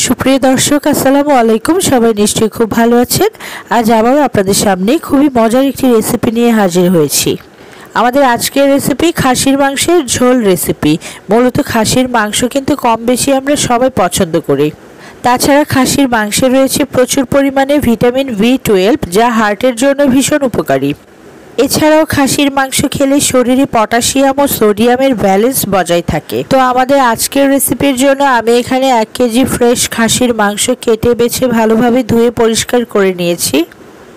সুপ্রিয় দর্শক আসসালামু আলাইকুম। সবাই নিশ্চয়ই খুব ভালো আছেন। আজ আবারও আপনাদের সামনে খুবই মজার একটি রেসিপি নিয়ে হাজির হয়েছি। আমাদের আজকের রেসিপি খাসির মাংসের ঝোল রেসিপি। মূলত খাসির মাংস কিন্তু কম বেশি আমরা সবাই পছন্দ করি। তাছাড়া খাসির মাংসে রয়েছে প্রচুর পরিমাণে ভিটামিন B12, যা হার্টের জন্য ভীষণ উপকারী। এছাড়াও খাসির মাংস খেলে শরীরে পটাশিয়াম ও সোডিয়ামের ব্যালেন্স বজায় থাকে। তো আমাদের আজকের রেসিপির জন্য আমি এখানে 1 কেজি ফ্রেশ খাসির মাংস কেটে বেছে ভালোভাবে ধুয়ে পরিষ্কার করে নিয়েছি।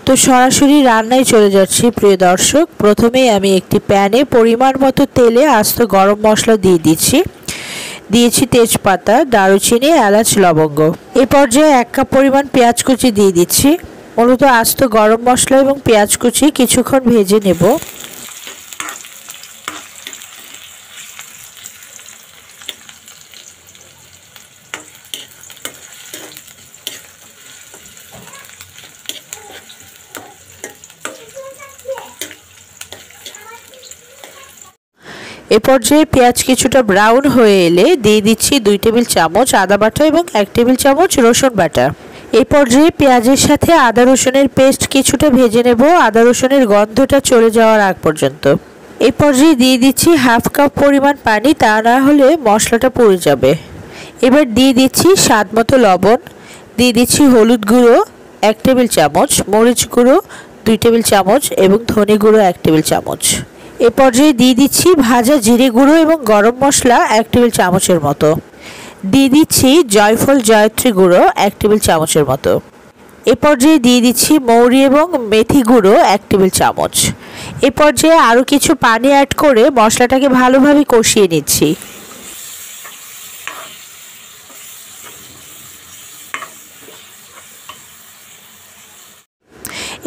তো সরাসরি রান্নায় চলে যাচ্ছি প্রিয় দর্শক। প্রথমেই আমি একটি প্যানে পরিমাণ মতো তেলে আস্ত গরম মশলা দিয়েছি তেজপাতা, দারুচিনি, এলাচ, লবঙ্গ। এ পর্যায়ে 1 কাপ পরিমাণ পেঁয়াজ কুচি দিয়ে দিচ্ছি। মূলত আস্ত গরম মশলা এবং পেঁয়াজ কুচি কিছুক্ষণ ভেজে নেব। এ পর্যায়ে পেঁয়াজ কিছুটা ব্রাউন হয়ে এলে দিয়ে দিচ্ছি 2 টেবিল চামচ আদা বাটা এবং 1 টেবিল চামচ রসুন বাটা। এই পর্যায়ে পেঁয়াজের সাথে আদা রসুনের পেস্ট কিছুটা ভেজে নেব, আদা রসুনের গন্ধটা চলে যাওয়ার আগ পর্যন্ত। এই পর্যায়ে দিয়ে দিচ্ছি 1/2 কাপ পরিমাণ পানি, তা না হলে মশলাটা পুড়ে যাবে। এবার দিয়ে দিচ্ছি স্বাদ মতো লবণ, দিয়ে দিচ্ছি হলুদ গুঁড়ো 1 টেবিল চামচ, মরিচ গুঁড়ো 2 টেবিল চামচ এবং ধনে গুঁড়ো 1 টেবিল চামচ। এ পর্যায়ে দিয়ে দিচ্ছি ভাজা জিরে গুঁড়ো এবং গরম মশলা 1 টেবিল চামচের মতো। দিয়ে দিচ্ছি জয়ফল জয়ত্রী গুঁড়ো 1 টেবিল চামচের মতো। এ পর্যায়ে দিয়ে দিচ্ছি মৌরি এবং মেথি গুঁড়ো 1 টেবিল চামচ। এ পর্যায়ে আরও কিছু পানি অ্যাড করে মশলাটাকে ভালোভাবে কষিয়ে নিচ্ছি।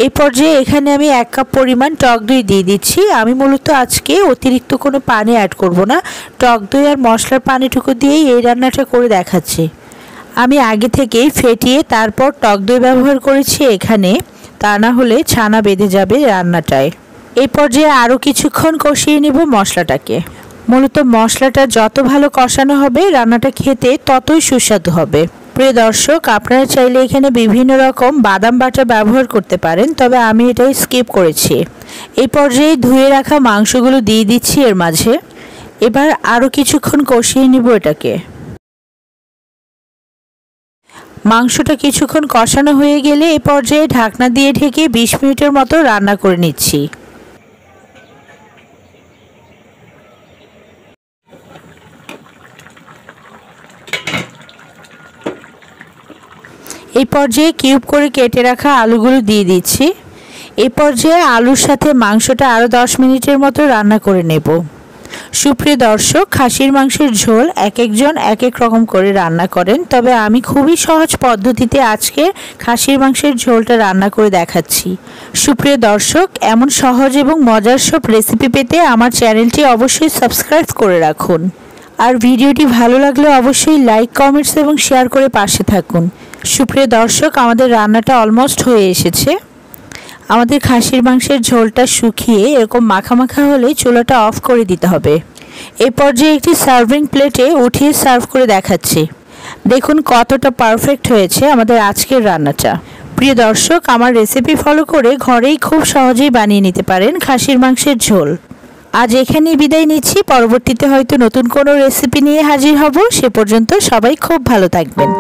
এই পর্যায়ে এখানে আমি 1 কাপ পরিমাণ টক দই দিয়ে দিচ্ছি। আমি মূলত আজকে অতিরিক্ত কোনো পানি অ্যাড করব না, টক দই আর মশলার পানিটুকু দিয়েই এই রান্নাটা করে দেখাচ্ছি। আমি আগে থেকেই ফেটিয়ে তারপর টক দই ব্যবহার করেছি এখানে, তা না হলে ছানা বেঁধে যাবে রান্নাটায়। এই পর্যায়ে আরও কিছুক্ষণ কষিয়ে নেব মশলাটাকে। মূলত মশলাটা যত ভালো কষানো হবে রান্নাটা খেতে ততই সুস্বাদু হবে। প্রিয় দর্শক, আপনারা চাইলে এখানে বিভিন্ন রকম বাদাম বাটা ব্যবহার করতে পারেন, তবে আমি এটাই স্কিপ করেছি। এই পর্যায়ে ধুয়ে রাখা মাংসগুলো দিয়ে দিচ্ছি এর মাঝে। এবার আরও কিছুক্ষণ কষিয়ে নিব এটাকে। মাংসটা কিছুক্ষণ কষানো হয়ে গেলে এই পর্যায়ে ঢাকনা দিয়ে ঢেকে 20 মিনিটের মতো রান্না করে নিচ্ছি। এই পর্যায়ে কিউব করে কেটে রাখা আলুগুলো দিয়ে দিচ্ছি। এই পর্যায়ে আলুর সাথে মাংসটা আরও 10 মিনিটের মতো রান্না করে নেব। সুপ্রিয় দর্শক, খাসির মাংসের ঝোল এক একজন এক এক রকম করে রান্না করেন, তবে আমি খুবই সহজ পদ্ধতিতে আজকে খাসির মাংসের ঝোলটা রান্না করে দেখাচ্ছি। সুপ্রিয় দর্শক, এমন সহজ এবং মজার সব রেসিপি পেতে আমার চ্যানেলটি অবশ্যই সাবস্ক্রাইব করে রাখুন। আর ভিডিওটি ভালো লাগলে অবশ্যই লাইক, কমেন্টস এবং শেয়ার করে পাশে থাকুন। সুপ্রিয় দর্শক, আমাদের রান্নাটা অলমোস্ট হয়ে এসেছে। আমাদের খাসির মাংসের ঝোলটা শুকিয়ে এরকম মাখা মাখা হলে চুলাটা অফ করে দিতে হবে। এই পর্যায়ে একটি সার্ভিং প্লেটে উঠিয়ে সার্ভ করে দেখাচ্ছি। দেখুন কতটা পারফেক্ট হয়েছে আমাদের আজকের রান্নাটা। প্রিয় দর্শক, আমার রেসিপি ফলো করে ঘরেই খুব সহজেই বানিয়ে নিতে পারেন খাসির মাংসের ঝোল। আজ এখানেই বিদায় নিচ্ছি। পরবর্তীতে হয়তো নতুন কোনো রেসিপি নিয়ে হাজির হব। সে পর্যন্ত সবাই খুব ভালো থাকবেন।